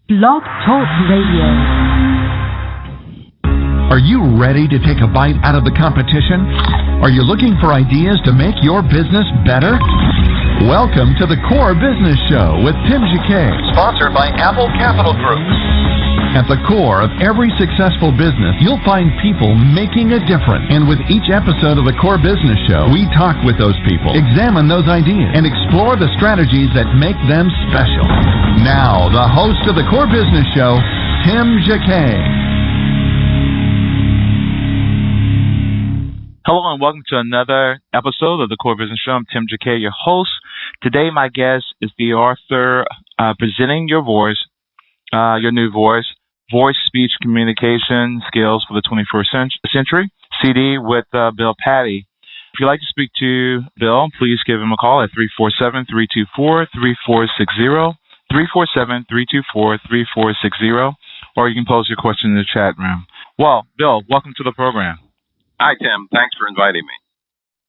Blog Talk Radio. Are you ready to take a bite out of the competition? Are you looking for ideas to make your business better? Welcome to the Core Business Show with Tim Jacquet, sponsored by Apple Capital Group. At the core of every successful business, you'll find people making a difference. And with each episode of the Core Business Show, we talk with those people, examine those ideas, and explore the strategies that make them special. Now, the host of the Core Business Show, Tim Jacquet. Hello and welcome to another episode of the Core Business Show. I'm Tim Jacquet, your host. Today, my guest is the author presenting your voice, your new voice, Speech Communication Skills for the 21st Century, CD with Bill Patty. If you'd like to speak to Bill, please give him a call at 347-324-3460, 347-324-3460, or you can pose your question in the chat room. Well, Bill, welcome to the program. Hi, Tim. Thanks for inviting me.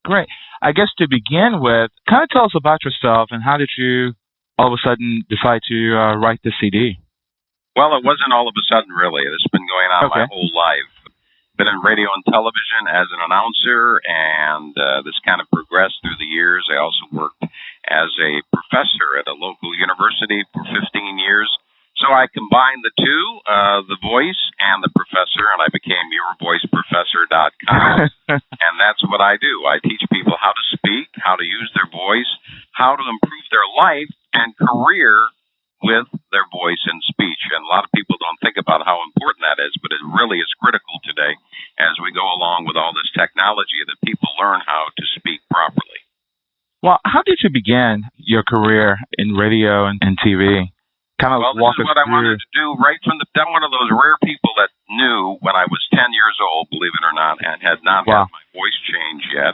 Great. I guess to begin with, kind of tell us about yourself and how did you all of a sudden decide to write the CD? Well, it wasn't all of a sudden, really. It's been going on my whole life. Been in radio and television as an announcer, and this kind of progressed through the years. I also worked as a professor at a local university for 15 years. So I combined the two, the voice and the professor, and I became yourvoiceprofessor.com. And that's what I do. I teach people how to speak, how to use their voice, how to improve their life and career with their voice and speech. And a lot of people don't think about how important that is, but it really is critical today as we go along with all this technology that people learn how to speak properly. Well, how did you begin your career in radio and TV? Well, this is what I wanted to do right from I'm one of those rare people that knew when I was 10 years old, believe it or not, and had not had my voice change yet,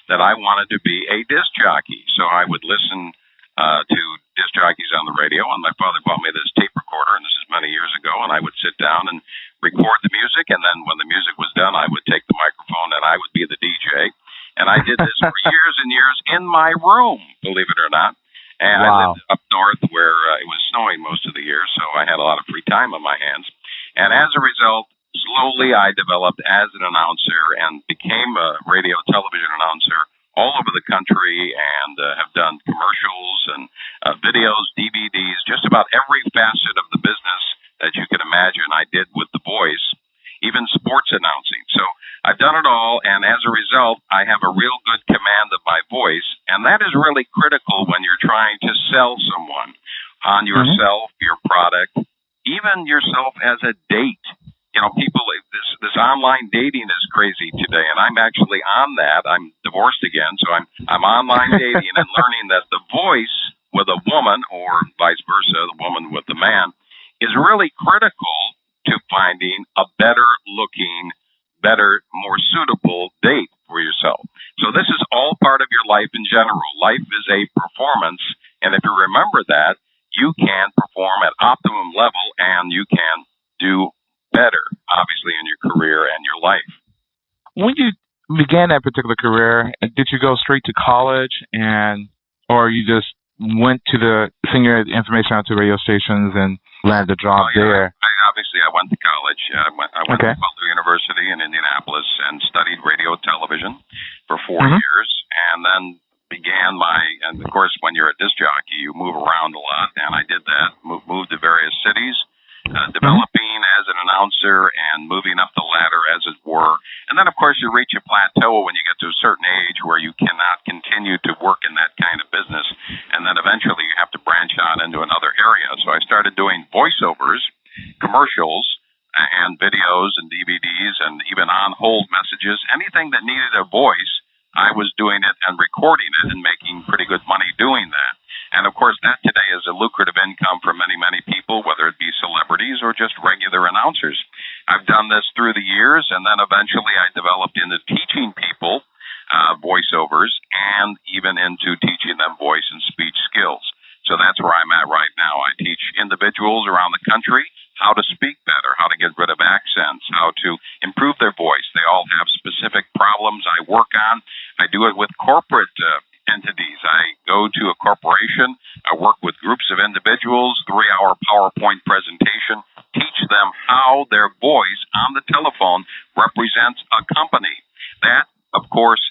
that I wanted to be a disc jockey. So I would listen to disc jockeys on the radio, and my father bought me this tape recorder, and this is many years ago, and I would sit down and record the music, and then when the music was done, I would take the microphone and I would be the DJ. And I did this for years and years in my room, believe it or not. And I lived up north where it was snowing most of the year, so I had a lot of free time on my hands. And as a result, slowly I developed as an announcer and became a radio television announcer all over the country, and have done commercials and videos, DVDs, just about every facet of the business that you can imagine I did with the voice, even sports announcing. So I've done it all, and as a result, I have a real good command of my voice, and that is really critical when you're trying to sell someone on yourself, your product, even yourself as a date. You know, people, this online dating is crazy today, and I'm actually on that. I'm divorced again, so I'm online dating and learning that the voice with a woman, or vice versa, the woman with the man, is really critical to finding a better looking, better, more suitable date for yourself. So this is all part of your life in general. Life is a performance, and if you remember that, you can perform at optimum level, and you can do better, obviously, in your career and your life. When you began that particular career, did you go straight to college, or you just went to send your information out to radio stations and landed a job there? I went to college. I went to Butler University in Indianapolis and studied radio and television for 4 years, and then and of course, when you're a disc jockey, you move around a lot, and I did that, moved to various cities, developing as an announcer and moving up the ladder, as it were. And then, of course, you reach a plateau when you get to a certain age where you cannot continue to work in that kind of business. And then eventually you have to branch out into another area. So I started doing voiceovers, commercials, and videos and DVDs and even on-hold messages. Anything that needed a voice, I was doing it and recording it and making pretty good money doing that. And, of course, that today is a lucrative income for many, many people, whether it be celebrities or just regular announcers. I've done this through the years, and then eventually I developed into teaching people voiceovers and even into teaching them voice and speech skills. So that's where I'm at right now. I teach individuals around the country how to speak better, how to get rid of accents, how to improve their voice. They all have specific problems I work on. I do it with corporate entities. I go go to a corporation, work with groups of individuals, 3-hour PowerPoint presentation, teach them how their voice on the telephone represents a company. That, of course,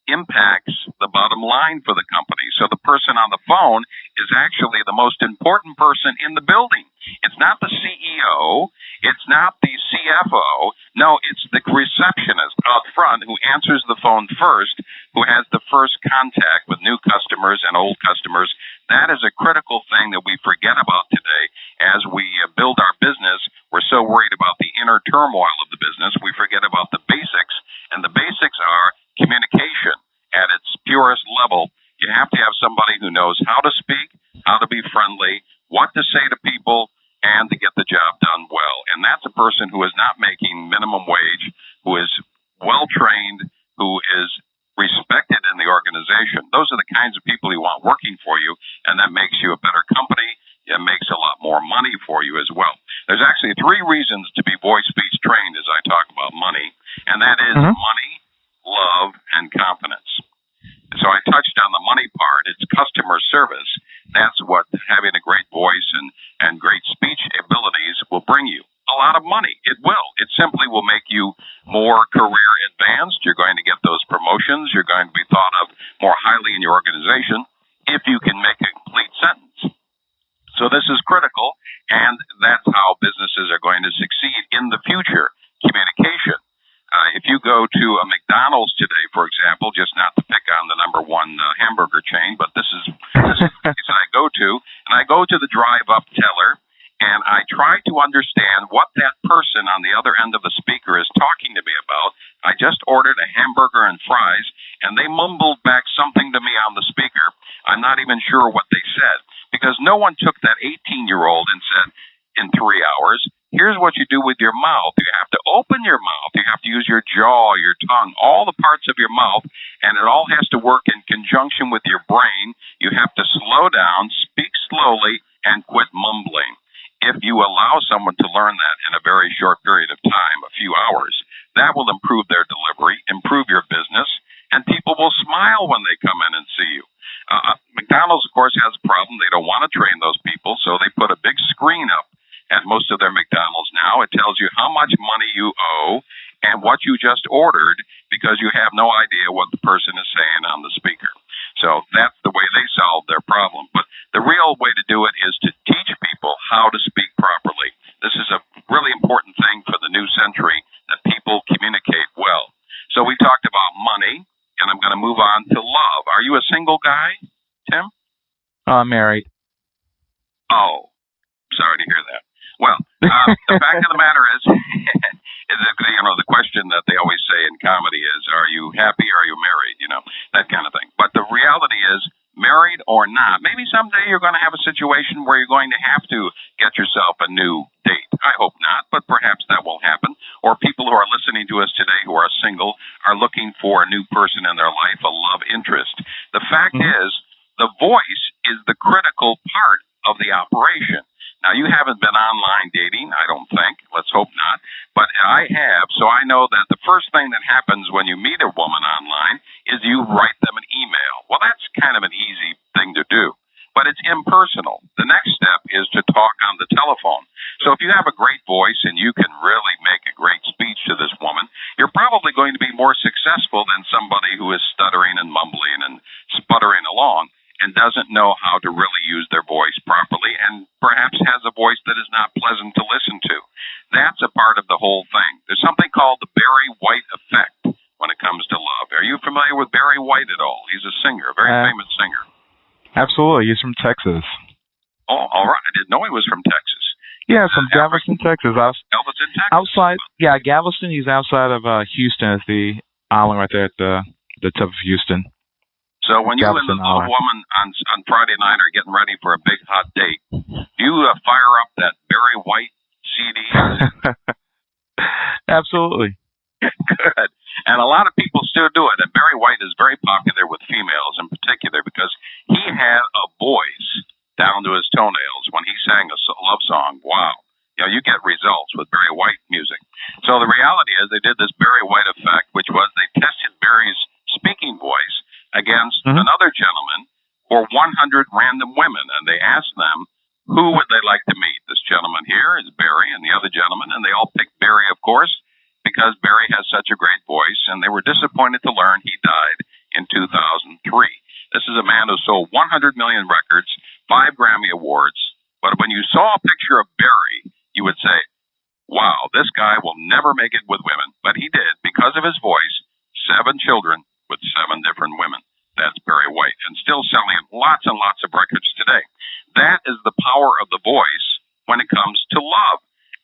impacts the bottom line for the company. So the person on the phone is actually the most important person in the building. It's not the CEO. It's not the CFO. No, it's the receptionist out front who answers the phone first, who has the first contact with new customers and old customers. That is a critical thing that we forget about today as we build our business. We're so worried about the inner turmoil of the business, we forget about the basics. And the basics are communication at its purest level. You have to have somebody who knows how to speak, how to be friendly, what to say to people, and to get the job done well. And that's a person who is not making minimum wage, who is well-trained, who is respected in the organization. Those are the kinds of people you want working for you, and that makes you a better company. It makes a lot more money for you as well. There's actually 3 reasons to be voice speech trained as I talk about money, and that is money, love, and confidence. So I touched on the money part. It's customer service. That's what having a great voice and great speech abilities will bring you. A lot of money. It will. It simply will make you more career advanced. You're going to get those promotions. You're going to be thought of more highly in your organization if you can make a complete sentence. So this is critical, and that's how businesses are going to succeed in the future. Communication. If you go to a McDonald's today, for example, just not to pick on the number 1 hamburger chain, but this is the place that I go to, and I go to the drive-up teller, and I try to understand what that person on the other end of the speaker is talking to me about. I just ordered a hamburger and fries, and they mumbled back something to me on the speaker. I'm not even sure what they said, because no one took that 18-year-old and said, in 3 hours, here's what you do with your mouth. You have to open your mouth. You have to use your jaw, your tongue, all the parts of your mouth, and it all has to work in conjunction with your brain. You have to slow down, speak slowly, and quit mumbling. If you allow someone to learn that in a very short period of time, a few hours, that will improve their delivery, improve your business, and people will smile when they come in and see you. McDonald's, of course, has a problem. They don't want to train those people, so they put a big screen up at most of their McDonald's now. It tells you how much money you owe and what you just ordered, because you have no idea what the person is saying on the speaker. So that's the way they solve their problem. But the real way to do it is to teach people how to speak properly. This is a really important thing for the new century, that people communicate well. So we talked about money, and I'm going to move on to love. Are you a single guy, Tim? Married. Oh, sorry to hear that. Well, the fact of the matter is the question that they always say in comedy is, are you happy or are you married? That kind of thing. But the reality is, married or not, maybe someday you're going to have a situation where you're going to have to get yourself a new date. I hope not, but perhaps that will happen. Or people who are listening to us today who are single are looking for a new person in their life, a love interest. The fact is, the voice is the critical part of the operation. Now, you haven't been online dating, I don't think. Let's hope not. But I have, so I know that the first thing that happens when you meet a woman online is you write them an email. Well, that's kind of an easy thing to do, but it's impersonal. The next step is to talk on the telephone. So if you have a great voice and you can really make a great speech to this woman, you're probably going to be more successful than somebody who is stuttering and mumbling and sputtering along and doesn't know how to really use their voice properly, and perhaps has a voice that is not pleasant to listen to. That's a part of the whole thing. There's something called the Barry White effect when it comes to love. Are you familiar with Barry White at all? He's a singer, a very famous singer. Absolutely. He's from Texas. Oh, all right. I didn't know he was from Texas. Yeah, from Galveston, Texas. Galveston, Texas. Outside, yeah, Galveston. He's outside of Houston. It's the island right there at the tip of Houston. So when you and the woman on Friday night are getting ready for a big hot date, you fire up that Barry White CD? Absolutely. Good. And a lot of people still do it. And Barry White is very popular with females in particular because he had a voice down to his toenails when he sang a love song. Wow. You get results with Barry White music. So the reality is they did this Barry White effect, which was they tested Barry's speaking voice against another gentleman for 100 random women, and they asked them, who would they like to meet? This gentleman here is Barry, and the other gentleman, and they all picked Barry, of course, because Barry has such a great voice, and they were disappointed to learn he died in 2003. This is a man who sold 100 million records, 5 Grammy Awards, but when you saw a picture of Barry, you would say, wow, this guy will never make it with women, but he did because of his voice, 7 children with 7 different women. That's Barry White, and still selling lots and lots of records today. That is the power of the voice when it comes to love.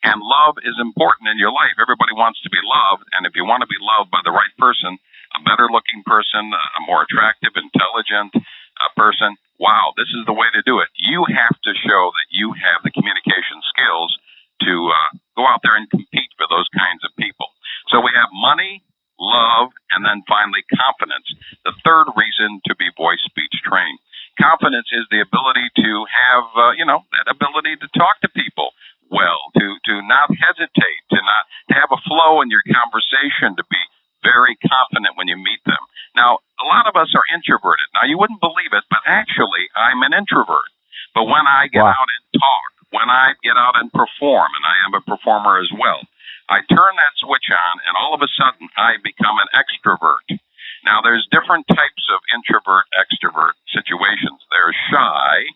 And love is important in your life. Everybody wants to be loved, and if you want to be loved by the right person, a better-looking person, a more attractive, intelligent person, wow, this is the way to do it. You have to show that you have the communication skills to go out there and compete for those kinds of people. So we have money, love, and then finally confidence. The third reason to be voice speech trained. Confidence is the ability to have, that ability to talk to people well, to not hesitate, to have a flow in your conversation, to be very confident when you meet them. Now, a lot of us are introverted. Now, you wouldn't believe it, but actually, I'm an introvert. But when I get out and talk, when I get out and perform, and I am a performer as well, I turn that switch on, and all of a sudden, I become an extrovert. Now, there's different types of introvert-extrovert situations. There's shy.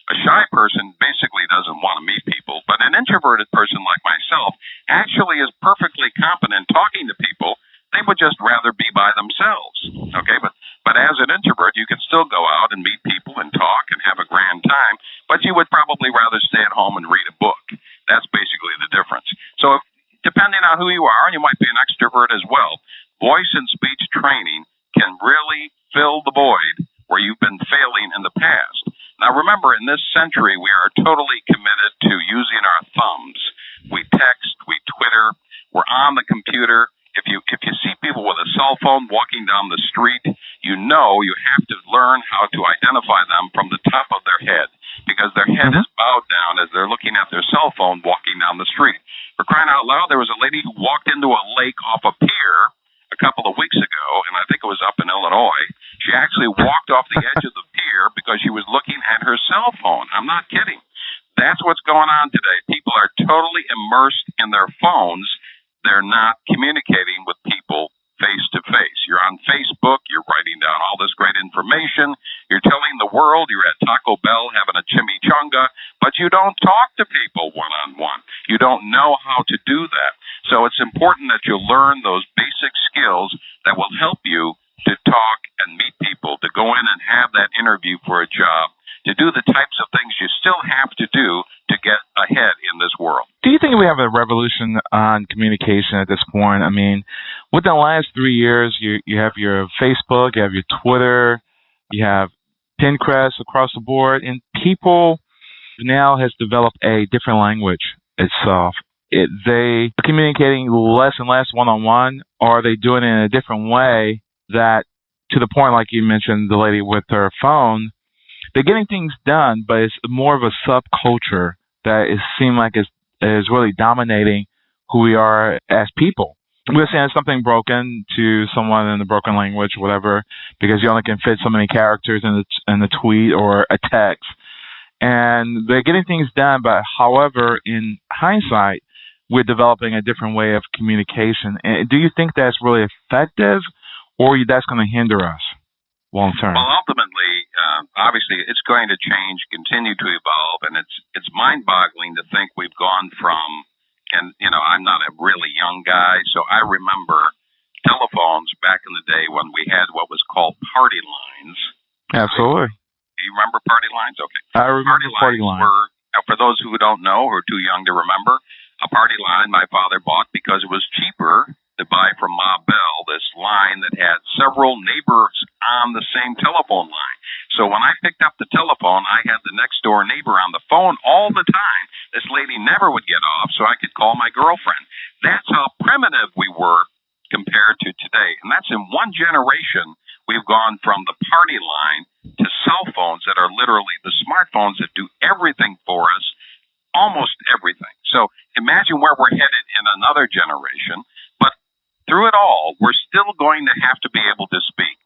A shy person basically doesn't want to meet people, but an introverted person like myself actually is perfectly competent talking to people. They would just rather be by themselves, okay? But as an introvert, you can still go out and meet people and talk and have a grand time, but you would probably rather stay at home and read a book. That's basically the difference. So depending on who you are, and you might be an extrovert as well, voice and speech training can really fill the void where you've been failing in the past. Now remember, in this century, we are totally committed to using our thumbs. We text, we Twitter, we're on the computer. If you see people with a cell phone walking down the street, you know you have to learn how to identify them from the top of their head, because their head is bowed down as they're looking at their cell phone walking down the street. For crying out loud, there was a lady who walked into a lake off a pier a couple of weeks ago, and I think it was up in Illinois. She actually walked off the edge of the pier because she was looking at her cell phone. I'm not kidding. That's what's going on today. People are totally immersed in their phones. They're not communicating with people face to face. You're on Facebook, you're writing down all this great information, you're telling the world you're at Taco Bell having a chimichanga, but you don't talk to people one-on-one. You don't know how to do that. So it's important that you learn those basic skills that will help you to talk and meet people, to go in and have that interview for a job, to do the types of things you still have to do to get ahead in this world. Do you think we have a revolution on communication at this point? I mean, within the last 3 years, you have your Facebook, you have your Twitter, you have Pinterest across the board, and people now has developed a different language itself. They are communicating less and less one-on-one, or are they doing it in a different way that, to the point like you mentioned, the lady with her phone, they're getting things done, but it's more of a subculture that seems like is really dominating who we are as people. We're saying something broken to someone in the broken language, whatever, because you only can fit so many characters in the tweet or a text. And they're getting things done, but however, in hindsight, we're developing a different way of communication. And do you think that's really effective, or that's going to hinder us long term? Well, ultimately, obviously, it's going to change, continue to evolve, and it's mind-boggling to think we've gone from, and I'm not a really young guy, so I remember telephones back in the day when we had what was called party lines. Absolutely. Do you remember party lines? Okay. I remember party lines. Were, for those who don't know or are too young to remember, a party line my father bought because it was cheaper to buy from Ma Bell, this line that had several neighbors on the same telephone line. So when I picked up the telephone, I had the next door neighbor on the phone all the time. This lady never would get off, so I could call my girlfriend. That's how primitive we were compared to today. And that's in one generation. We've gone from the party line to cell phones that are literally the smartphones that do everything for us, almost everything. So imagine where we're headed in another generation. But through it all, we're still going to have to be able to speak.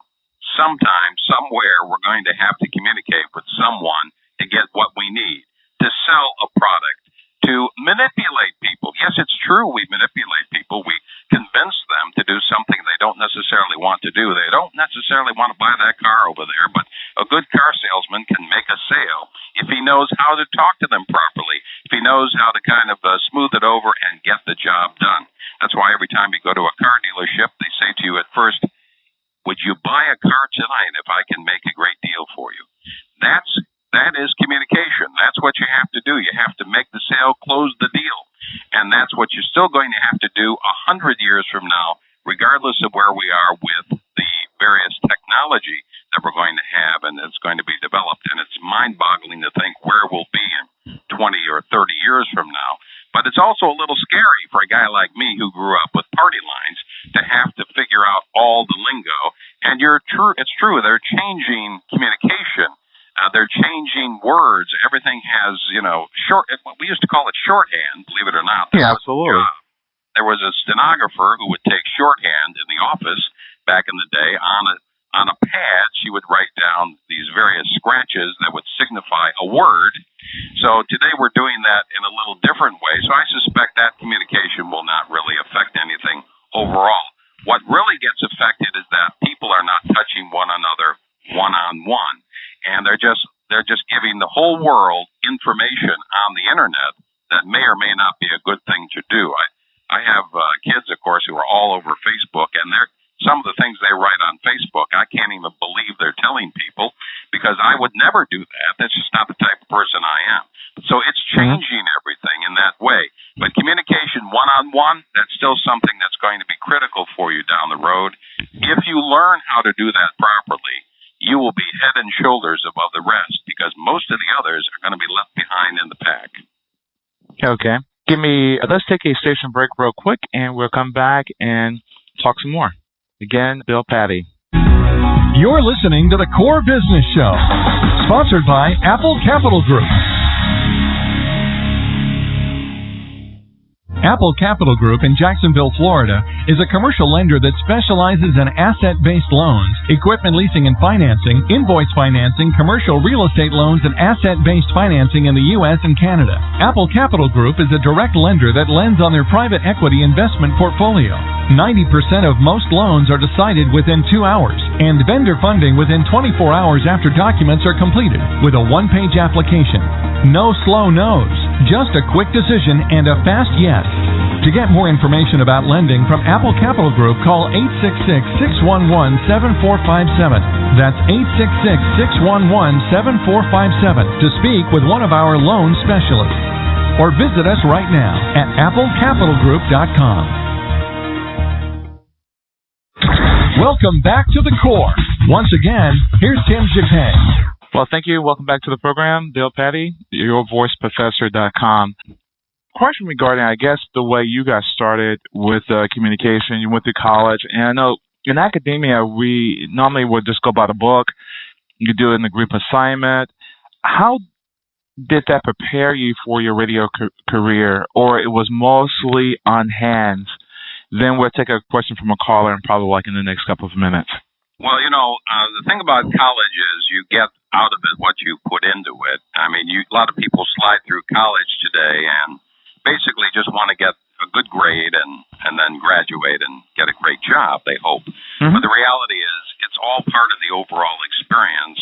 sometime, somewhere, we're going to have to communicate with someone to get what we need, to sell a product, to manipulate people. Yes, it's true we manipulate people. We convince them to do something they don't necessarily want to do. They don't necessarily want to buy that car over there, but a good car salesman can make a sale if he knows how to talk to them properly, if he knows how to kind of smooth it over and get the job done. That's why every time you go to a car dealership, they say to you at first, would you buy a car tonight if I can make a great deal for you? That is communication. That's what you have to do. You have to make the sale, close the deal. And that's what you're still going to have to do 100 years from now, regardless of where we are with the various technology that we're going to have and it's going to be developed. And it's mind-boggling to think where we'll be in 20 or 30 years from now. But it's also a little scary for a guy like me who grew up with party lines to have to figure out all the lingo. And it's true, they're changing communication. They're changing words. Everything has, we used to call it shorthand, believe it or not. Yeah, absolutely. There was a stenographer who would take shorthand in the office back in the day on a pad. She would write down these various scratches that would signify a word. So today we're doing that in a little different way. So I suspect that communication will not really affect anything overall. What really gets affected is that people are not touching one another one-on-one. And they're just giving the whole world information on the internet that may or may not be a good thing to do. I have kids, of course, who are all over Facebook, and some of the things they write on Facebook, I can't even believe they're telling people because I would never do that. That's just not the type of person I am. So it's changing everything in that way. But communication one-on-one, that's still something that's going to be critical for you down the road. If you learn how to do that properly, you will be head and shoulders above the rest because most of the others are going to be left behind in the pack. Okay. Let's take a station break real quick, and we'll come back and talk some more. Again, Bill Patty. You're listening to the Core Business Show, sponsored by Apple Capital Group. Apple Capital Group in Jacksonville, Florida, is a commercial lender that specializes in asset-based loans, equipment leasing and financing, invoice financing, commercial real estate loans, and asset-based financing in the U.S. and Canada. Apple Capital Group is a direct lender that lends on their private equity investment portfolio. 90% of most loans are decided within 2 hours, and vendor funding within 24 hours after documents are completed, with a one-page application. No slow no's, just a quick decision and a fast yes. To get more information about lending from Apple Capital Group, call 866-611-7457. That's 866-611-7457 to speak with one of our loan specialists. Or visit us right now at applecapitalgroup.com. Welcome back to the Core. Once again, here's Tim Jacquet. Well, thank you. Welcome back to the program. Bill Patty, yourvoiceprofessor.com. Question regarding, I guess, the way you got started with communication. You went to college, and I know in academia, we normally would just go by the book. You do it in a group assignment. How did that prepare you for your radio career, or it was mostly on hands? Then we'll take a question from a caller and probably like in the next couple of minutes. Well, the thing about college is you get out of it what you put into it. I mean, a lot of people slide through college today and basically just want to get a good grade and then graduate and get a great job, they hope. Mm-hmm. But the reality is it's all part of the overall experience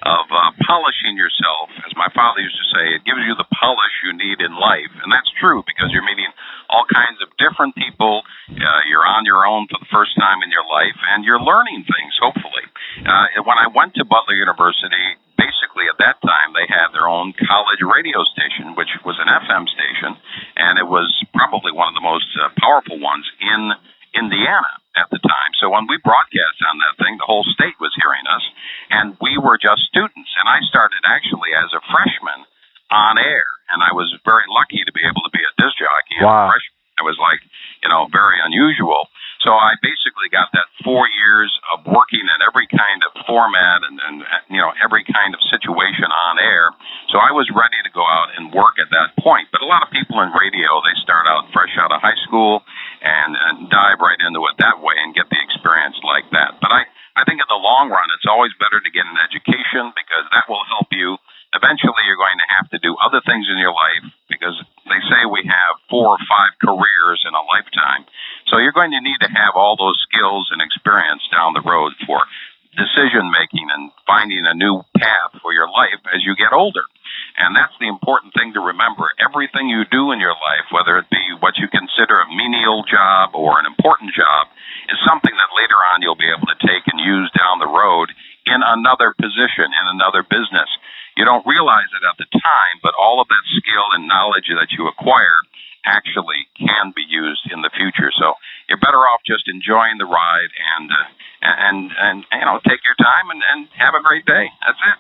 of polishing yourself. As my father used to say, it gives you the polish you need in life. And that's true because you're meeting all kinds of different people. You're on your own for the first time in your life, and you're learning things, hopefully. When I went to Butler University, basically at that time they had their own college radio station, which was an FM station, and it was probably one of the most powerful ones in Indiana at the time. So when we broadcast on that thing, the whole state was hearing us, and we were just students. And I started actually as a freshman on air, and I was very lucky to be able to be a disc jockey. Wow. As a freshman. It was like, very unusual. So I basically got that 4 years of working in every kind of format and every kind of situation on air. So I was ready to go out and work at that point. But a lot of people in radio, they start out fresh out of high school and dive right into it that way and get the experience like that. But I think in the long run, 4 or 5 careers in a lifetime. So you're going to need to have all those skills and experience down the road for decision making and finding a new path for your life as you get older. And that's the important thing to remember. Everything you do in your life, whether it be what you consider a menial job or an important job, is something that later on you'll be able to take and use down the road in another position, in another business. You don't realize it at the time, but all of that skill and knowledge that you acquire actually can be used in the future. So you're better off just enjoying the ride and take your time and have a great day. That's it.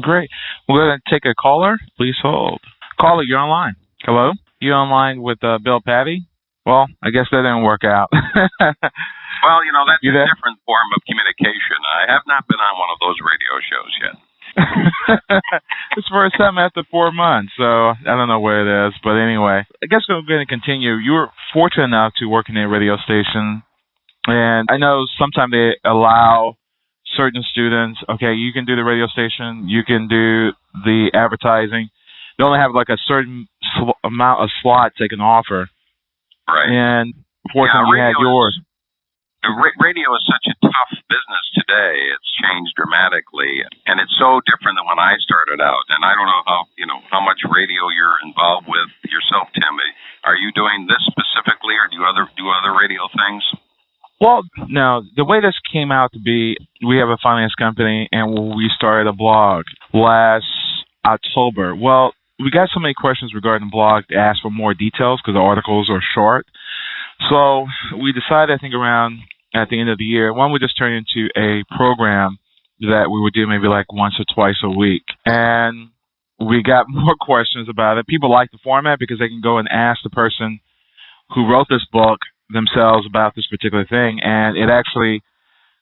Great. We're going to take a caller. Please hold. Caller, you're online. Hello? You online with Bill Patty? Well, I guess that didn't work out. Well, that's a different form of communication. I have not been on one of those radio shows yet. It's the first time after 4 months, so I don't know where it is. But anyway, I guess we're going to continue. You were fortunate enough to work in a radio station, and I know sometimes they allow certain students, okay, you can do the radio station, you can do the advertising. They only have like a certain amount of slots they can offer. Right. And fortunately, you had yours. Radio is such a tough business today. It's changed dramatically, and it's so different than when I started out. And I don't know how much radio you're involved with yourself, Tim. Are you doing this specifically, or do you do other radio things? Well, no. The way this came out to be, we have a finance company, and we started a blog last October. Well, we got so many questions regarding the blog to ask for more details because the articles are short. So we decided, I think, around at the end of the year, one would just turn into a program that we would do maybe like once or twice a week. And we got more questions about it. People like the format because they can go and ask the person who wrote this book themselves about this particular thing. And it actually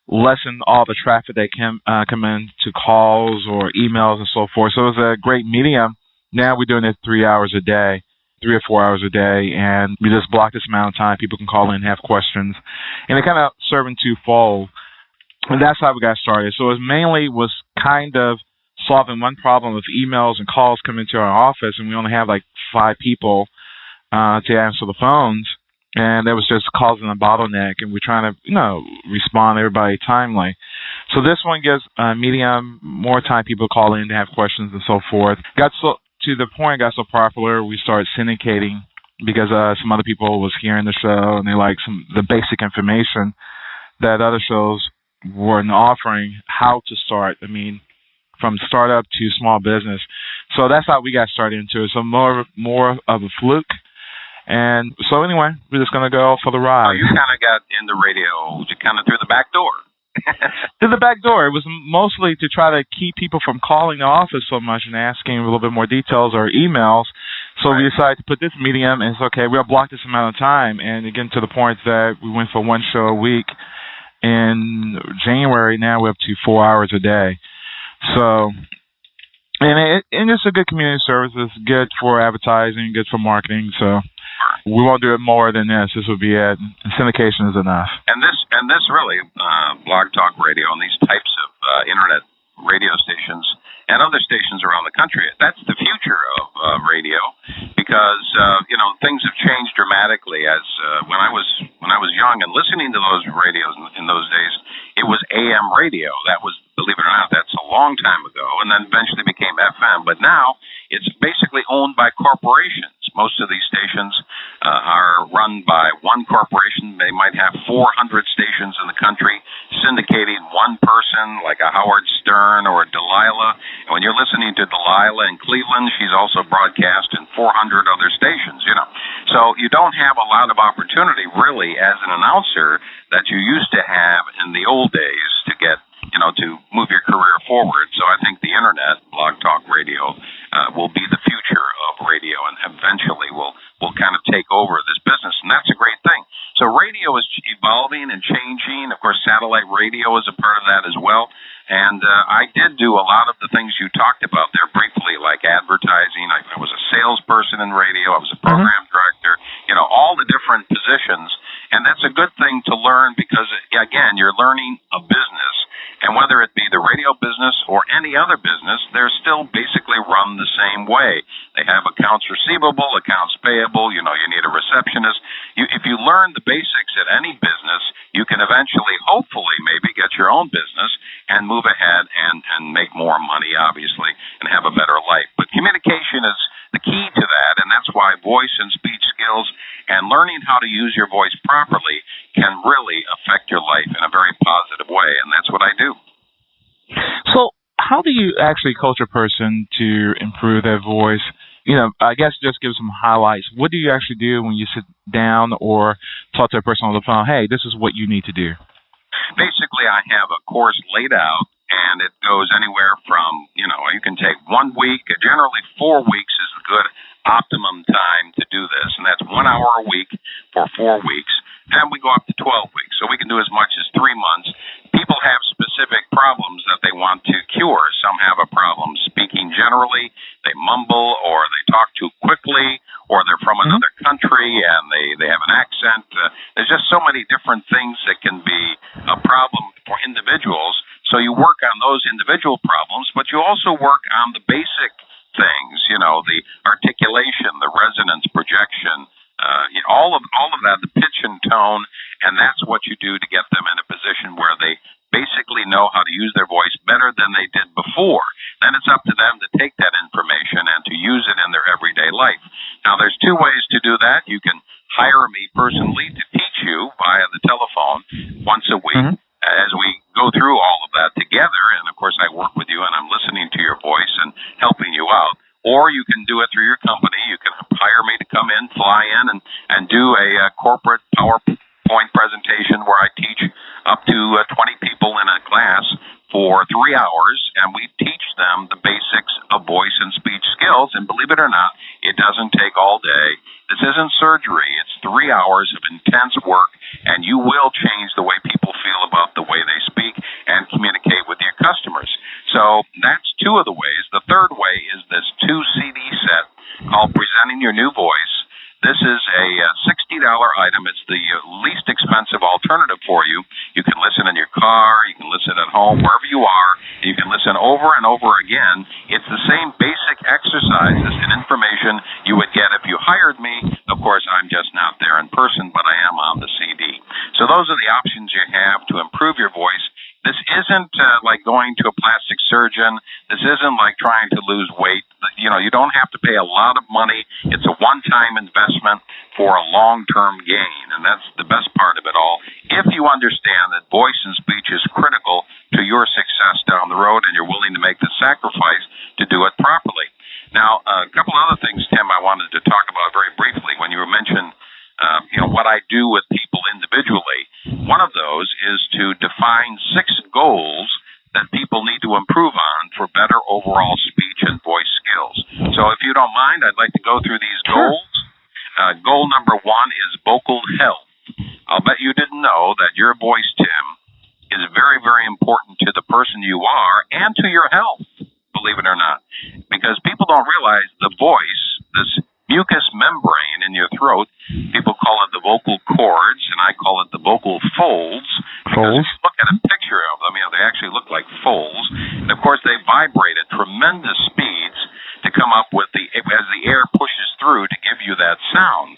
lessened all the traffic that come in to calls or emails and so forth. So it was a great medium. Now we're doing it 3 hours a day. 3 or 4 hours a day, and we just block this amount of time. People can call in and have questions, and it kind of serving twofold. And that's how we got started. So it mainly was kind of solving one problem of emails and calls coming to our office, and we only have like 5 people to answer the phones, and that was just causing a bottleneck, and we're trying to, respond to everybody timely. So this one gives medium more time people call in to have questions and so forth. To the point it got so popular, we started syndicating because some other people was hearing the show and they like the basic information that other shows weren't offering, how to start. I mean, from startup to small business. So that's how we got started into it. So more of a fluke. And so anyway, we're just going to go for the ride. Oh, you kind of got into radio kind of through the back door. To the back door. It was mostly to try to keep people from calling the office so much and asking a little bit more details or emails. So we decided to put this medium, and it's okay, we'll block this amount of time. And again, to the point that we went for one show a week. In January, now we're up to 4 hours a day. So, and it's a good community service. It's good for advertising, good for marketing. So we won't do it more than this. This will be it. Syndication is enough. And this really, Blog Talk Radio and these types of internet radio stations and other stations around the country, that's the future of radio because, things have changed dramatically as when I was young and listening to those radios in those days, it was AM radio. That was, believe it or not, that's a long time ago, and then eventually became FM. But now it's basically owned by corporations. Most of these stations are run by one corporation. They might have 400 stations in the country syndicating one person, like a Howard Stern or a Delilah. And when you're listening to Delilah in Cleveland, she's also broadcast in 400 other stations, So you don't have a lot of opportunity, really, as an announcer that you used to have in the old days to get, to move your career forward. So I think the internet, Blog Talk Radio, will be the future of radio and eventually will kind of take over this business. And that's a great thing. So radio is evolving and changing. Of course, satellite radio is a part of that as well. And I did do a lot of the things you talked about there briefly, like advertising. I was a salesperson in radio. I was a program director, all the different positions. And that's a good thing to learn because, again, you're learning a business. And whether it be the radio business or any other business, they're still basically run the same way. They have accounts receivable, accounts payable, people. You need a receptionist. If you learn the basics at any business, you can eventually, hopefully, maybe get your own business and move ahead and make more money, obviously, and have a better life. But communication is the key to that, and that's why voice and speech skills and learning how to use your voice properly can really affect your life in a very positive way, and that's what I do. So how do you actually coach a person to improve their voice? I guess just give some highlights. What do you actually do when you sit down or talk to a person on the phone? Hey, this is what you need to do. Basically, I have a course laid out, and it goes anywhere from, you can take 1 week. Generally, 4 weeks is a good optimum time to do this, and that's 1 hour a week for 4 weeks. Then we go up to 12 weeks, so we can do as much as 3 months. People have specific problems that they want to cure. Some have a problem speaking generally. They mumble, or they talk too quickly, or they're from another country and they have an accent. There's just so many different things that can be a problem for individuals. So you work on those individual problems, but you also work on the basic things, the articulation, the resonance, projection, all of that, the pitch and tone, and that's what you do to get them in a position where they basically know how to use their voice better than they did before. Then it's up to them to take that information and to use it in their everyday life. Now, there's 2 ways to do that. You can hire me personally to teach you via the telephone once a week as we go through all of that together. And, of course, I work with you, and I'm listening to your voice and helping you out. Or you can do it through your company. You can hire me to come in, fly in, and do a corporate PowerPoint presentation where I teach up to 20 people in a class for 3 hours, and we teach them the basics of voice and speech skills. And believe it or not, it doesn't take all day. This isn't surgery. It's 3 hours of intense work, and you will change the way people feel about the way they speak and communicate with your customers. So that's 2 of the ways. The third way is this 2 CD set called Presenting Your New Voice. This is a $60 item. It's the least expensive alternative for you. You can listen in your car. You can listen at home, wherever you are. You can listen over and over again. It's the same basic exercises and information you would get if you hired me. Of course, I'm just not there in person, but I am on the CD. So those are the options you have to improve your voice. This isn't like going to a plastic surgeon. This isn't like trying to lose weight. You don't have to pay a lot of money. It's a one-time investment for a long-term gain, and that's the best part of it all. If you understand that voice and speech is critical to your success down the road, and you're willing to make the sacrifice to do it properly. Now, a couple other things, Tim, I wanted to talk about very briefly. When you mentioned what I do with people individually, one of those is to define 6 goals that people need to improve on for better overall speech and voice skills. So if you don't mind, I'd like to go through these goals. Goal number 1 is vocal health. I'll bet you didn't know that your voice, Tim, is very, very important to the person you are and to your health, believe it or not. Because people don't realize the voice, this mucous membrane in your throat, people call it the vocal cords, and I call it the vocal folds. Because if you look at a picture of them, they actually look like folds. And of course, they vibrate at tremendous speeds to come up with as the air pushes through to give you that sound.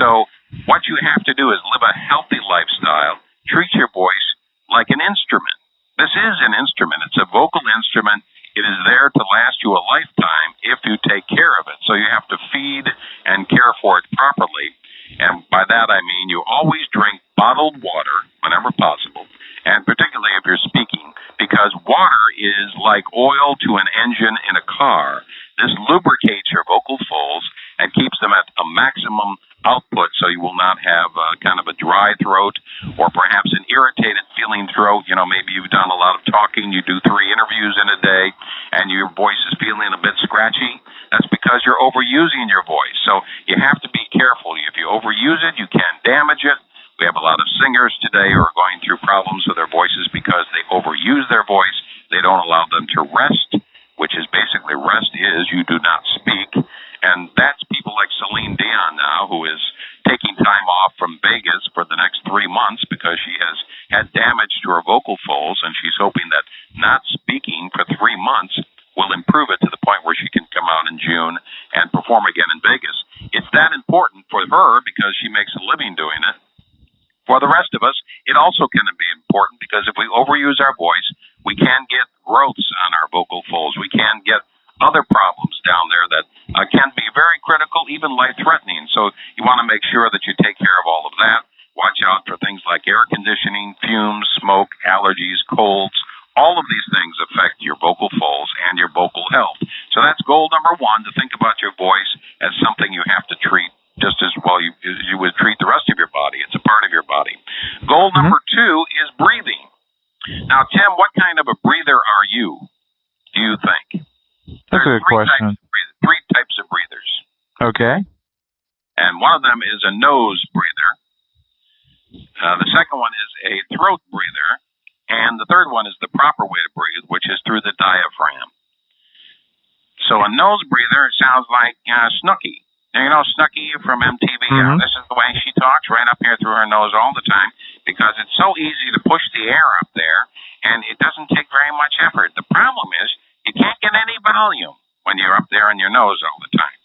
So what you have to do is live a healthy lifestyle, treat your voice like an instrument. This is an instrument. It's a vocal instrument. It is there to last you a lifetime if you take care of it. So you have to feed and care for it properly. And by that I mean you always drink bottled water whenever possible, and particularly if you're speaking, because water is like oil to an engine in a car. This lubricates your vocal folds and keeps them at a maximum output, so you will not have kind of a dry throat or perhaps an irritated feeling throat. Maybe you've done a lot of talking, you do 3 interviews in a day, and your voice is feeling a bit scratchy. That's because you're overusing your voice. So you have to be careful. If you overuse it, you can damage it. We have a lot of singers today who are going through problems with their voices because they overuse their voice. They don't allow them to rest, which is basically rest is you do not speak. And that's people like Celine Dion now, who is taking time off from Vegas for the next 3 months because she has had damage to her vocal folds, and she's hoping that not speaking for 3 months will improve it to the point where she can come out in June and perform again in Vegas. It's that important for for her because she makes a living doing it. For the rest of us, it also can be important because if we overuse our voice, we can get growths on our vocal folds. We can get other problems down there that can be very critical, even life-threatening. So you want to make sure that you take care of all of that. Watch out for things like air conditioning, fumes, smoke, allergies, colds. All of these things affect your vocal folds and your vocal health. So that's goal number one, to think about your voice as something you have to treat just as well you would treat the rest of your body. It's a part of your body. Goal number two is breathing. Now, Tim, what kind of a breather are you, do you think? That's a good question. Three types of breathers. Okay. And one of them is a nose breather. The second one is a throat breather. And the third one is the proper way to breathe, which is through the diaphragm. So a nose breather sounds like Snooki. You know Snooki from MTV? This is the way she talks, right up here through her nose all the time, because it's so easy to push the air up there, and it doesn't take very much effort. The problem is you can't get any volume when you're up there in your nose all the time.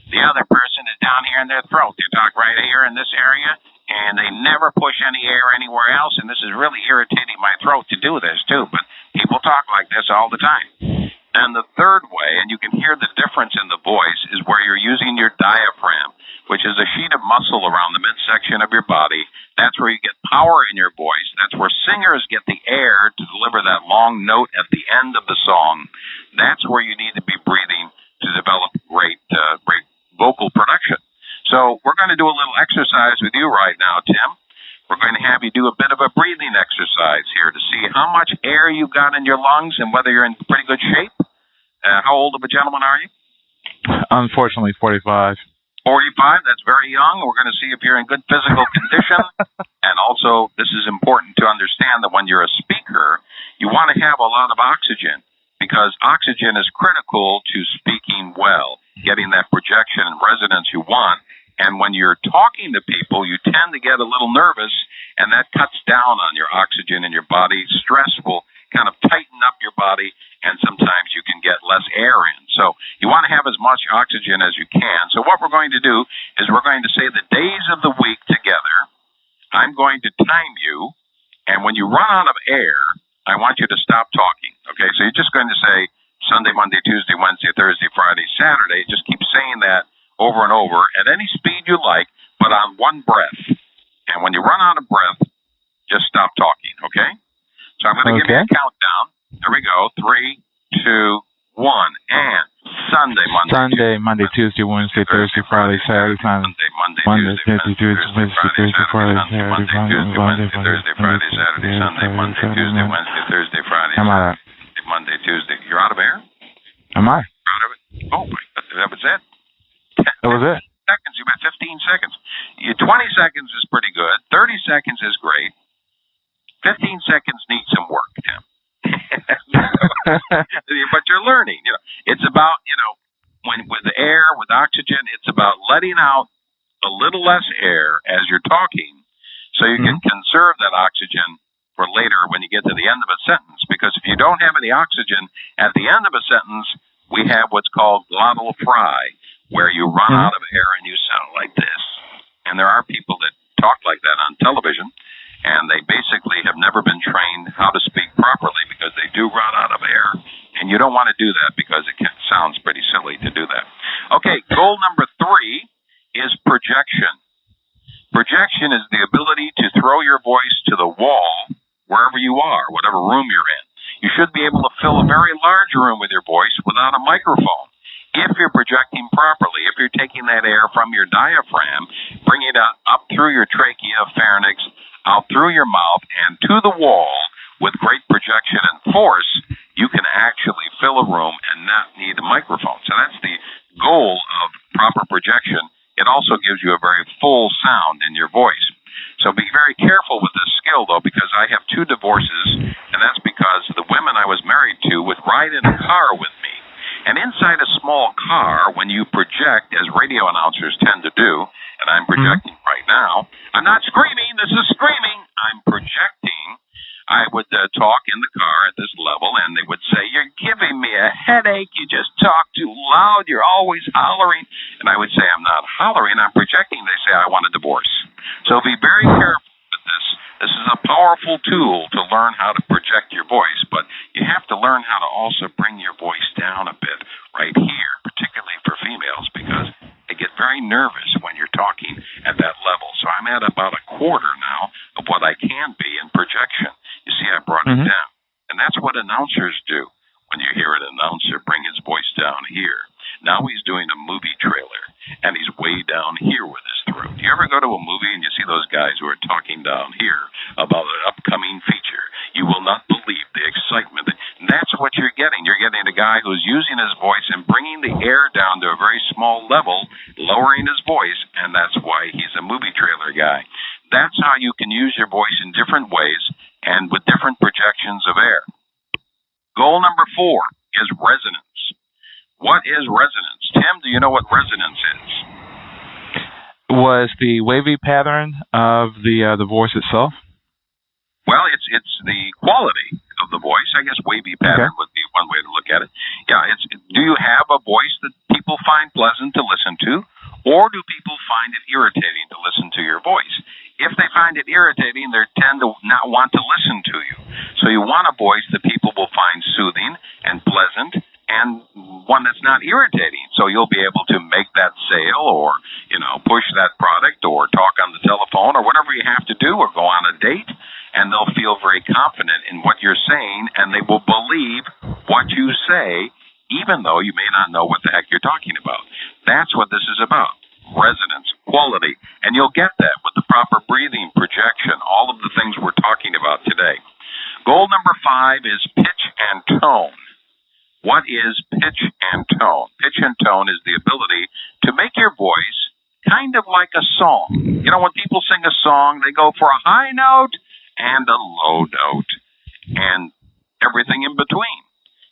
The other person is down here in their throat. They talk right here in this area, and they never push any air anywhere else, and this is really irritating my throat to do this, too, but people talk like this all the time. And the third way, and you can hear the difference in the voice, is where you're using your diaphragm, which is a sheet of muscle around the midsection of your body. That's where you get power in your voice. That's where singers get the air to deliver that long note at the end of the song. That's where you need to be breathing to develop great vocal production. So we're going to do a little exercise with you right now, Tim. We're going to have you do a bit of a breathing exercise here to see how much air you got in your lungs and whether you're in pretty good shape. How old of a gentleman are you? Unfortunately, 45. 45, that's very young. We're going to see if you're in good physical condition. And also, this is important to understand that when you're a speaker, you want to have a lot of oxygen, because oxygen is critical to speaking well, getting that projection and resonance you want. And when you're talking to people, you tend to get a little nervous, and that cuts down on your oxygen in your body. Stress will kind of tighten up your body, and sometimes you can get less air in. So you want to have as much oxygen as you can. So what we're going to do is we're going to say the days of the week together. I'm going to time you, and when you run out of air, I want you to stop talking. Okay, so you're just going to say Sunday, Monday, Tuesday, Wednesday, Thursday, Friday, Saturday. Just keep saying that over and over at any speed you like, but on one breath. And when you run out of breath, just stop talking, okay? So I'm going to give you a countdown. There we go. 3, 2, 1, and Sunday, Monday, Tuesday, Wednesday, Thursday, Friday, Saturday, Sunday, Monday, Tuesday, Wednesday, Friday, Saturday, Sunday, Monday, Tuesday, Wednesday, Thursday, Friday, Saturday, Sunday, Monday, Tuesday, Wednesday, Thursday, Friday, Monday, Tuesday. You're out of air? Am I? Out of it? Oh, my God. That was it? That was it. Seconds. You got 15 seconds. 20 seconds is pretty good. 30 seconds is great. 15 seconds needs some work, Tim. But you're learning. It's about, when with air, with oxygen, it's about letting out a little less air as you're talking, so you can conserve that oxygen for later when you get to the end of a sentence. Because if you don't have any oxygen at the end of a sentence, we have what's called glottal fry, where you run out of air and you sound like this. And there are people that talk like that on television, and they basically have never been trained how to speak properly because they do run out of air. And you don't want to do that because it sounds pretty silly to do that. Okay, goal number 3 is projection. Projection is the ability to throw your voice to the wall wherever you are, whatever room you're in. You should be able to fill a very large room with your voice without a microphone. If you're projecting properly, if you're taking that air from your diaphragm, bringing it up through your trachea, pharynx, out through your mouth, and to the wall with great projection and force, you can actually fill a room and not need a microphone. So that's the goal of proper projection. It also gives you a very full sound in your voice. So be very careful with this skill, though, because I have 2 divorces, and that's because the women I was married to would ride in a car with me. And inside a small car, when you project, as radio announcers tend to do, and I'm projecting right now, I'm not screaming, this is screaming, I'm projecting. I would talk in the car at this level, and they would say, "You're giving me a headache. You just talk too loud. You're always hollering." And I would say, "I'm not hollering. I'm projecting." They say, "I want a divorce." So be very careful with this. This is a powerful tool to learn how to project your voice, but you have to learn how to also bring your voice down a bit right here, particularly for females, because they get very nervous when you're talking at that level. So I'm at about a quarter now of what I can be in projection. You see, I brought it down. And that's what announcers do. When you hear an announcer bring his voice down here, now he's doing a movie trailer, and he's way down here with his throat. You ever go to a movie and you see those guys who are talking down here about an upcoming feature? You will not believe the excitement. And that's what you're getting. You're getting a guy who's using his voice and bringing the air down to a very small level, lowering his voice, and that's why he's a movie trailer guy. That's how you can use your voice in different ways and with different projections of air. Goal number 4 is resonance. What is resonance? Tim, do you know what resonance is? Was the wavy pattern of the voice itself? Well, it's the quality of the voice. I guess wavy pattern would be one way to look at it. Yeah, do you have a voice that people find pleasant to listen to, or do people find it irritating to listen to your voice? If they find it irritating, they tend to not want to listen to you. So you want a voice that people will find soothing and pleasant, and one that's not irritating. So you'll be able to make that sale, or push that product, or talk on the telephone, or whatever you have to do, or go on a date, and they'll feel very confident in what you're saying, and they will believe what you say, even though you may not know what the heck you're talking about. That's what this is about. Resonance, quality, and you'll get that with the proper breathing, projection, all of the things we're talking about today. Goal number 5 is pitch and tone. What is pitch and tone? Pitch and tone is the ability to make your voice kind of like a song. When people sing a song, they go for a high note and a low note and everything in between.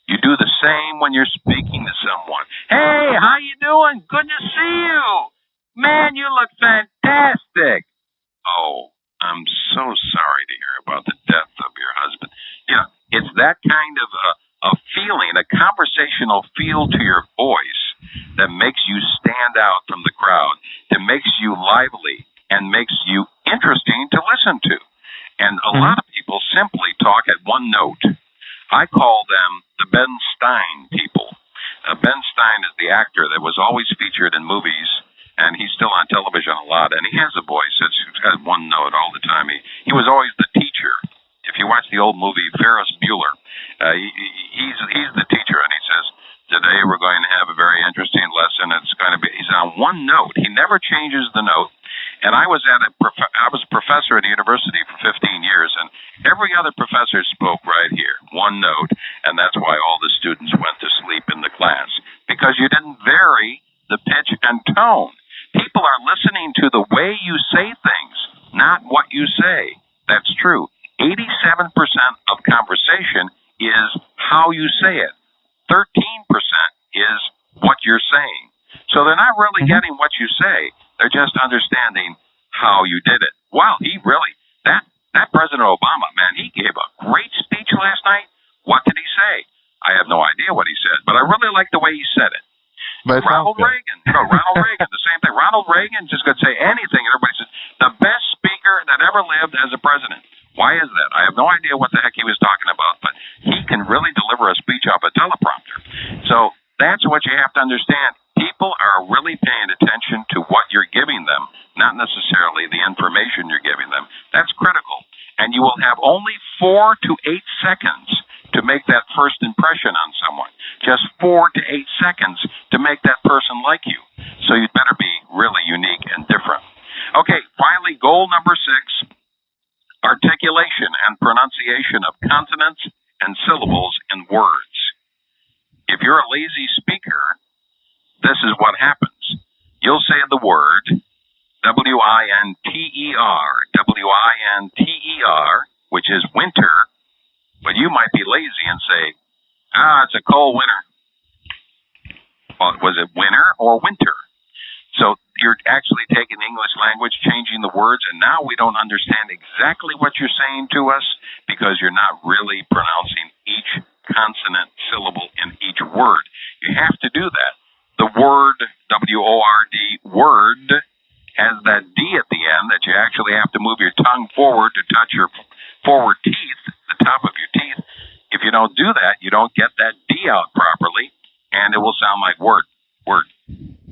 You do the same when you're speaking to someone. "Hey, how you doing? Good to see you. Man, you look fantastic." "Oh, I'm so sorry to hear about the death of your husband." It's that kind of a feeling, a conversational feel to your voice that makes you stand out from the crowd, that makes you lively and makes you interesting to listen to. And a lot of people simply talk at one note. I call them the Ben Stein people. Ben Stein is the actor that was always featured in movies, and he's still on television a lot, and he has a voice that's got one note all the time. He was always the teacher. If you watch the old movie Ferris Bueller, he's the teacher, and he says, "Today we're going to have a very interesting lesson. It's going to be," he's on one note. He never changes the note. And I was a professor at a university for 15 years, and every other professor spoke right here, one note, and that's why all the students went to sleep in the class, because you didn't vary the pitch and tone. People are listening to the way you say things, not what you say. That's true. 87% of conversation is how you say it. 13% is what you're saying. So they're not really getting what you say. They're just understanding how you did it. Wow, that President Obama, man, he gave a great speech last night. What did he say? I have no idea what he said, but I really like the way he said it. Ronald Reagan, the same thing. Ronald Reagan just could say anything, and everybody says, the best speaker that ever lived as a president. Why is that? I have no idea what the heck he was talking about, but he can really deliver a speech off a teleprompter. So that's what you have to understand. People are really paying attention to what you're giving them, not necessarily the information you're giving them. That's critical. And you will have only 4 to 8 seconds to make that first impression on someone. Just 4 to 8 seconds to make that person like you. So you'd better be really unique and different. Okay, finally, goal number 6, articulation and pronunciation of consonants and syllables in words. If you're a lazy speaker, this is what happens. You'll say the word W-I-N-T-E-R, which is winter, but you might be lazy and say, it's a cold winter. Well, was it winter or winter? So you're actually taking the English language, changing the words, and now we don't understand exactly what you're saying to us because you're not really pronouncing each consonant syllable in each word. You have to do that. The word, W-O-R-D, word, has that D at the end that you actually have to move your tongue forward to touch your forward teeth, the top of your teeth. If you don't do that, you don't get that D out properly, and it will sound like word.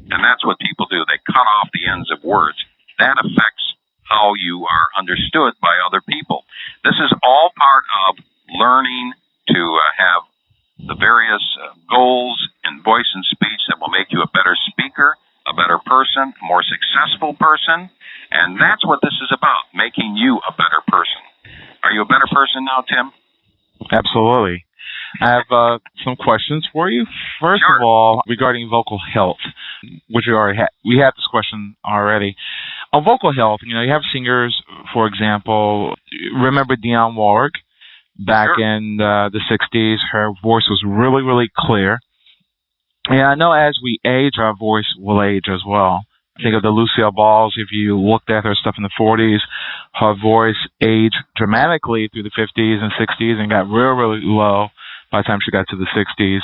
And that's what people do. They cut off the ends of words. That affects how you are understood by other people. This is all part of learning to have the various goals in voice and speech that will make you a better speaker, a better person, a more successful person. And that's what this is about, making you a better person. Are you a better person now, Tim? Absolutely. I have some questions for you. First Sure. of all, regarding vocal health, which we had this question already. On vocal health, you have singers, for example, remember Dionne Warwick back Sure. in the 60s? Her voice was really, really clear. And I know as we age, our voice will age as well. Think of the Lucille Balls. If you looked at her stuff in the 40s, her voice aged dramatically through the 50s and 60s and got really, really low by the time she got to the 60s.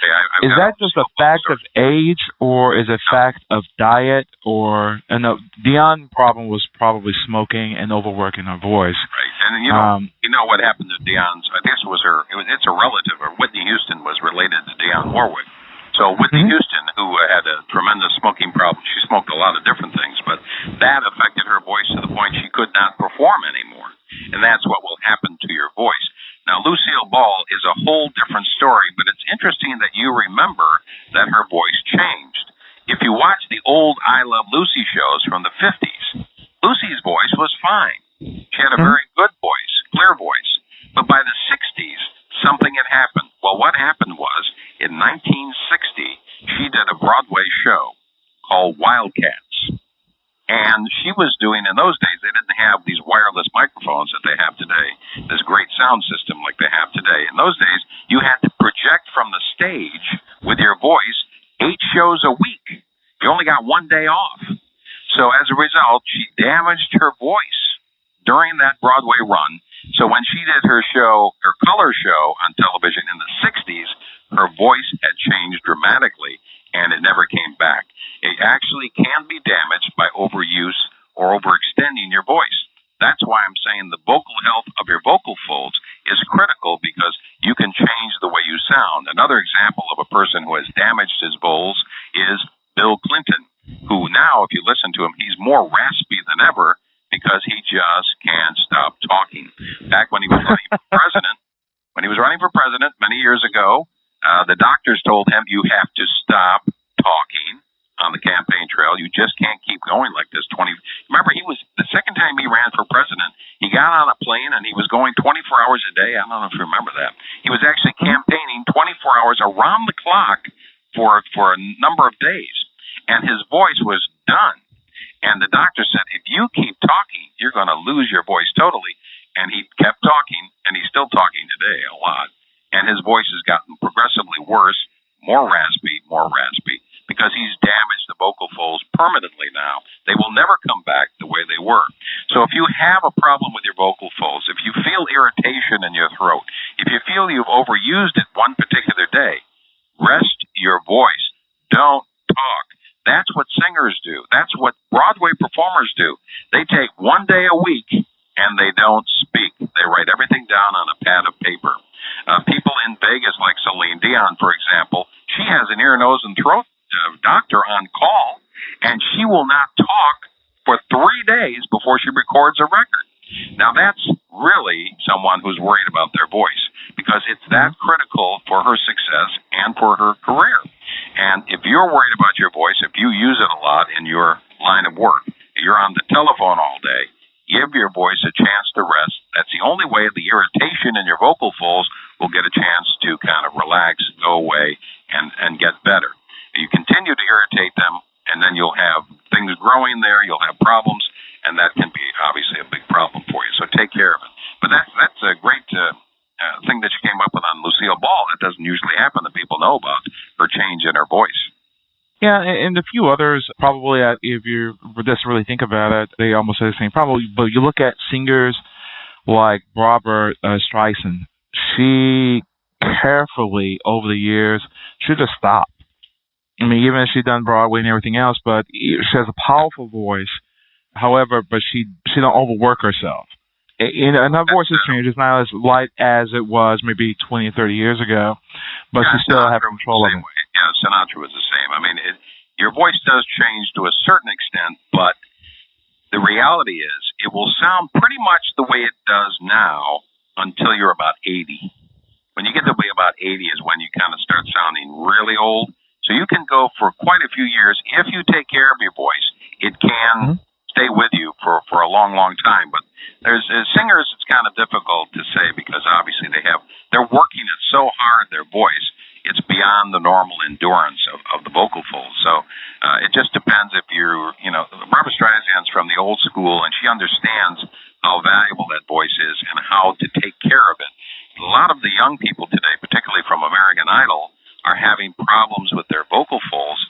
Hey, is that just a fact of age, or is it a fact of diet? Or Dionne's problem was probably smoking and overworking her voice. Right, and you know what happened to Dionne's? I guess it was her. It's a relative, or Whitney Houston was related to Dionne Warwick. So Whitney Houston, who had a tremendous smoking problem, she smoked a lot of different things, but that affected her voice to the point she could not perform anymore. And that's what will happen to your voice. Now, Lucille Ball is a whole different story, but it's interesting that you remember that her voice changed. If you watch the old I Love Lucy shows from the 50s, Lucy's voice was fine. She had a very good voice, clear voice. But by the 60s, something had happened. Well, what happened was, in 1960, she did a Broadway show called Wildcats. And she was doing, in those days, they didn't have these wireless microphones that they have today, this great sound system like they have today. In those days, you had to project from the stage with your voice 8 shows a week. You only got 1 day off. So as a result, she damaged her voice during that Broadway run. So when she did her show, her color show on television in the 60s, her voice had changed dramatically, and it never came back. It actually can be damaged by overuse or overextending your voice. That's why I'm saying the vocal health of your vocal folds is critical, because you can change the way you sound. Another example of a person who has damaged his vocals is Bill Clinton, who now, if you listen to him, he's more raspy than ever because he just can't stop talking. Back when he was running for president, many years ago, the doctors told him, you have to stop talking on the campaign trail. You just can't keep going like this. Remember, the second time he ran for president, he got on a plane and he was going 24 hours a day. I don't know if you remember that. He was actually campaigning 24 hours around the clock for a number of days, and his voice was done. And the doctor said, if you keep talking, you're going to lose your voice totally. And he kept talking, and he's still talking today a lot. And his voice has gotten progressively worse, more raspy, because he's damaged the vocal folds permanently now. They will never come back the way they were. So if you have a problem with your vocal folds, if you feel irritation in your throat, if you feel you've overused it one particular day, rest your voice. Don't talk. That's what singers do. That's what Broadway performers do. They take 1 day a week and they don't speak. They write everything down on a pad of paper. People in Vegas, like Celine Dion, for example, she has an ear, nose, and throat doctor on call, and she will not talk for 3 days before she records a record. Now, that's really someone who's worried about their voice, because it's that critical for her success and for her career. And if you're worried about your voice, if you use it a lot in your line of work, you're on the telephone all day, give your voice a chance to rest. That's the only way the irritation in your vocal folds will get a chance to kind of relax, go away, and get better. You continue to irritate them, and then you'll have things growing there, you'll have problems, and that can be obviously a big problem for you. So take care of it. But that's a great thing that you came up with on Lucille Ball. That doesn't usually happen that people know about, her change in her voice. Yeah, and a few others, probably, if you just really think about it, they almost say the same. Probably, but you look at singers like Barbara Streisand. She carefully, over the years, she just stopped. I mean, even if she's done Broadway and everything else, but she has a powerful voice. However, but she don't overwork herself. And her voice has changed. It's not as light as it was maybe 20 or 30 years ago, but she still has control of it. Yeah, Sinatra was the same. I mean, your voice does change to a certain extent, but the reality is it will sound pretty much the way it does now until you're about 80. When you get to be about 80 is when you kind of start sounding really old. So you can go for quite a few years. If you take care of your voice, it can stay with you for a long, long time. But there's singers, it's kind of difficult to say because obviously they're working it so hard, their voice, it's beyond the normal endurance of the vocal folds. So it just depends if Barbra Streisand's from the old school and she understands how valuable that voice is and how to take care of it. A lot of the young people today, particularly from American Idol, are having problems with their vocal folds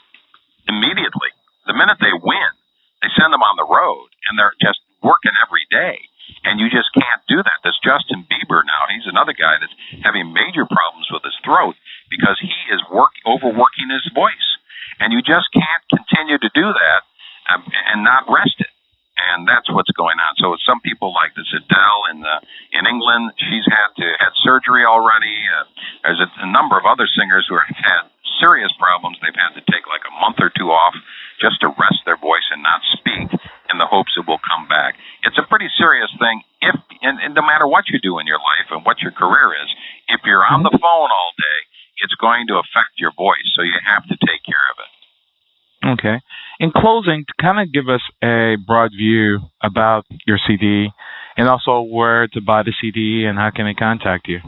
immediately. The minute they win, they send them on the road, and they're just working every day. And you just can't do that. There's Justin Bieber now. He's another guy that's having major problems with his throat because he is overworking his voice. And you just can't continue to do that and not rest it. And that's what's going on. So some people like this Adele in England, she's had surgery already. There's a number of other singers who have had serious problems. They've had to take like a month or two off just to rest their voice and not speak in the hopes it will come back. It's a pretty serious thing and no matter what you do in your life and what your career is, if you're on the phone all day, it's going to affect your voice. So you have to take care of it. Okay. In closing, to kind of give us a broad view about your CD and also where to buy the CD and how can they contact you?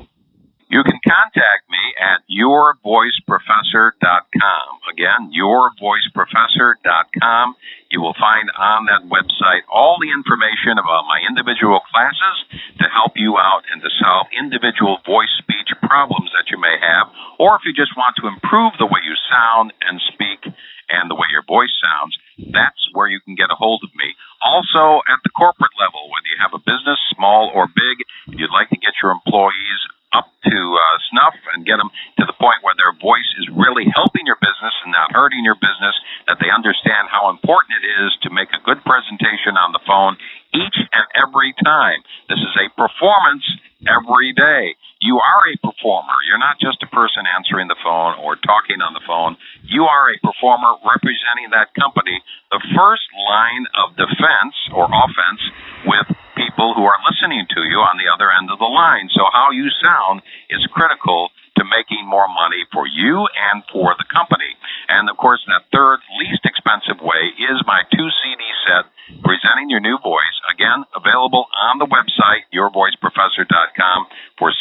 You can contact me at yourvoiceprofessor.com. Again, yourvoiceprofessor.com. You will find on that website all the information about my individual classes to help you out and to solve individual voice-speech problems that you may have, or if you just want to improve the way you sound and speak and the way your voice sounds, that's where you can get a hold of me. Also, at the corporate level, whether you have a business, small or big, if you'd like to get your employees up to snuff and get them to the point where their voice is really helping your business and not hurting your business, that they understand how important it is to make a good presentation on the phone each and every time. This is a performance every day. You are a performer. You're not just a person answering the phone or talking on the phone. You are a performer representing that company, the first line of defense or offense with people who are listening to you on the other end of the line. So how you sound is critical to making more money for you and for the company. And, of course, that third least expensive way is my 2-CD set, Presenting Your New Voice. Again, available on the website, yourvoiceprofessor.com, for $60.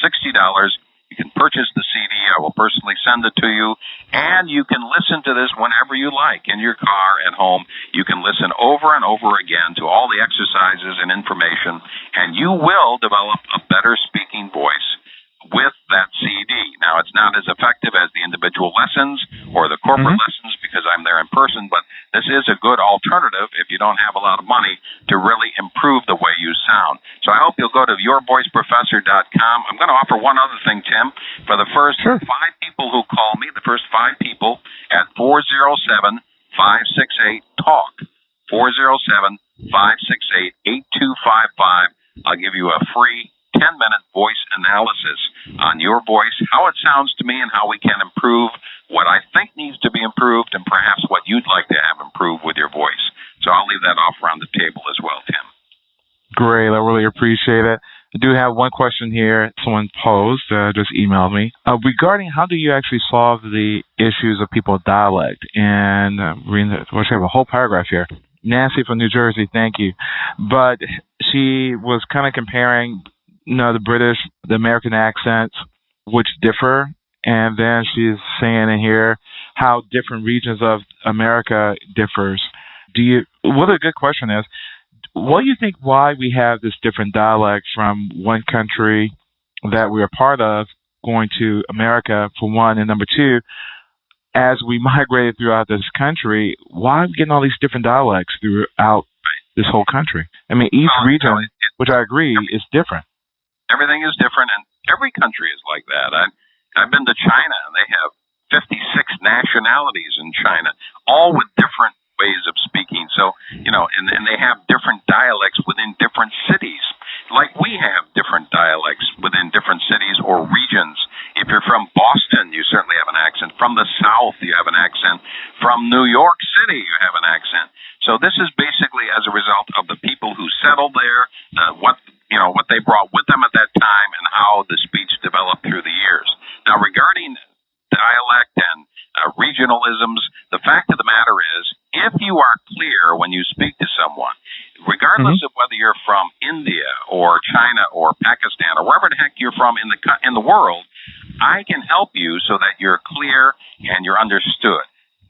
You can purchase the CD. I will personally send it to you. And you can listen to this whenever you like, in your car, at home. You can listen over and over again to all the exercises and information, and you will develop a better speaking voice with that CD. Now, it's not as effective as the individual lessons or the corporate lessons because I'm there in person, but this is a good alternative if you don't have a lot of money to really improve the way you sound. So I hope you'll go to yourvoiceprofessor.com. I'm going to offer one other thing, Tim. For the first 5 people who call me, the first 5 people at 407-568-TALK, 407-568-8255, I'll give you a free 10-minute voice analysis on your voice, how it sounds to me, and how we can improve what I think needs to be improved and perhaps what you'd like to have improved with your voice. So I'll leave that offer on the table as well, Tim. Great. I really appreciate it. I do have one question here someone posed, just emailed me, regarding how do you actually solve the issues of people's dialect. And we have a whole paragraph here. Nancy from New Jersey, thank you. But she was kind of comparing the British, the American accents, which differ. And then she's saying in here how different regions of America differs. What a good question is, what do you think why we have this different dialect from one country that we're a part of going to America, for one, and number two, as we migrated throughout this country, why are we getting all these different dialects throughout this whole country? I mean, each region, which I agree, is different. Everything is different, and every country is like that. I've been to China, and they have 56 nationalities in China, all with different ways of speaking. So, and they have different dialects within different cities. Like we have different dialects within different cities or regions. If you're from Boston, you certainly have an accent. From the South, you have an accent. From New York City, you have an accent. So this is basically as a result of the people who settled there, what they brought with them at that time, and how the speech developed through the years. Now, regarding dialect and regionalisms, the fact of the matter is, if you are clear when you speak to someone, regardless of whether you're from India or China or Pakistan or wherever the heck you're from in the world, I can help you so that you're clear and you're understood.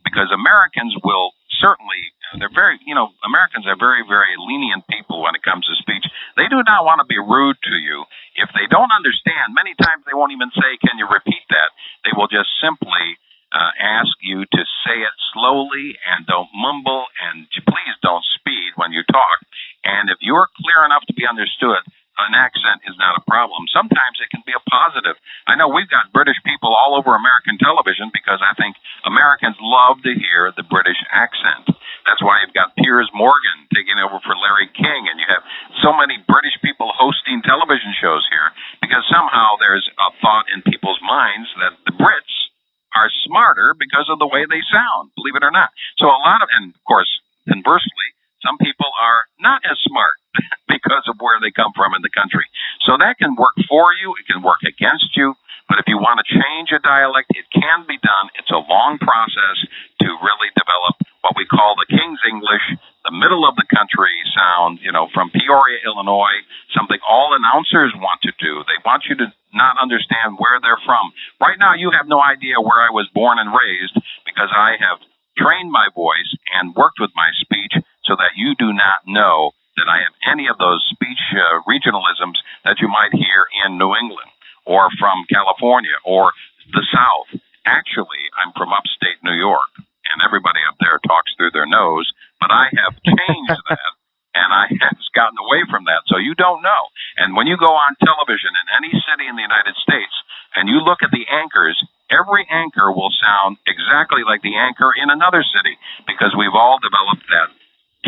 Because Americans will certainly, Americans are very, very lenient people when it comes to speech. They do not want to be rude to you. If they don't understand, many times they won't even say, "Can you repeat that?" They will just simply ask you to say it slowly and don't mumble, and please don't speed when you talk. And if you're clear enough to be understood, an accent is not a problem. Sometimes it can be a positive. I know we've got British people all over American television because I think Americans love to hear the British accent. That's why you've got Piers Morgan taking over for Larry King, and you have so many British people hosting television shows here because somehow there's a thought in people's minds that the Brits are smarter because of the way they sound, believe it or not. So and of course, conversely, some people are not as smart because of where they come from in the country. So that can work for you. It can work against you. But if you want to change a dialect, it can be done. It's a long process to really develop what we call the King's English, the middle of the country sound, from Peoria, Illinois, something all announcers want to do. They want you to not understand where they're from. Right now, you have no idea where I was born and raised because I have trained my voice and worked with my speech so that you do not know that I have any of those speech regionalisms that you might hear in New England or from California or the South. Actually, I'm from upstate New York, and everybody up there talks through their nose, but I have changed that, and I have gotten away from that, so you don't know. And when you go on television in any city in the United States and you look at the anchors, every anchor will sound exactly like the anchor in another city because we've all developed that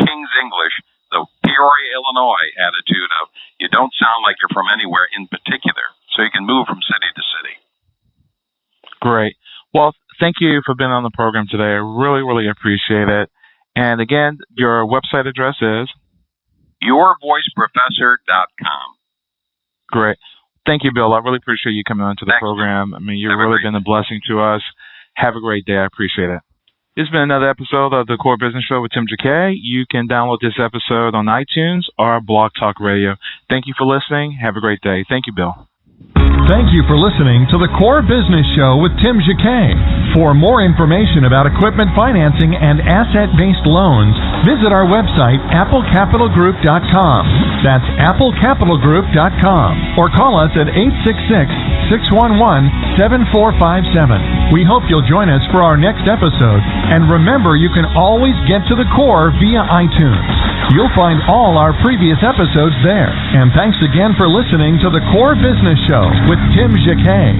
King's English, the Peoria, Illinois attitude of you don't sound like you're from anywhere in particular, so you can move from city to city. Great. Well, thank you for being on the program today. I really, really appreciate it. And again, your website address is? yourvoiceprofessor.com. Great. Thank you, Bill. I really appreciate you coming on to the program. I mean, you've really been a blessing to us. Have a great day. I appreciate it. This has been another episode of the Core Business Show with Tim Jacquet. You can download this episode on iTunes or Blog Talk Radio. Thank you for listening. Have a great day. Thank you, Bill. Thank you for listening to the Core Business Show with Tim Jacquet. For more information about equipment financing and asset-based loans, visit our website, applecapitalgroup.com. That's applecapitalgroup.com. Or call us at 866-611-7457. We hope you'll join us for our next episode. And remember, you can always get to the core via iTunes. You'll find all our previous episodes there. And thanks again for listening to the Core Business Show with Tim Jacquet.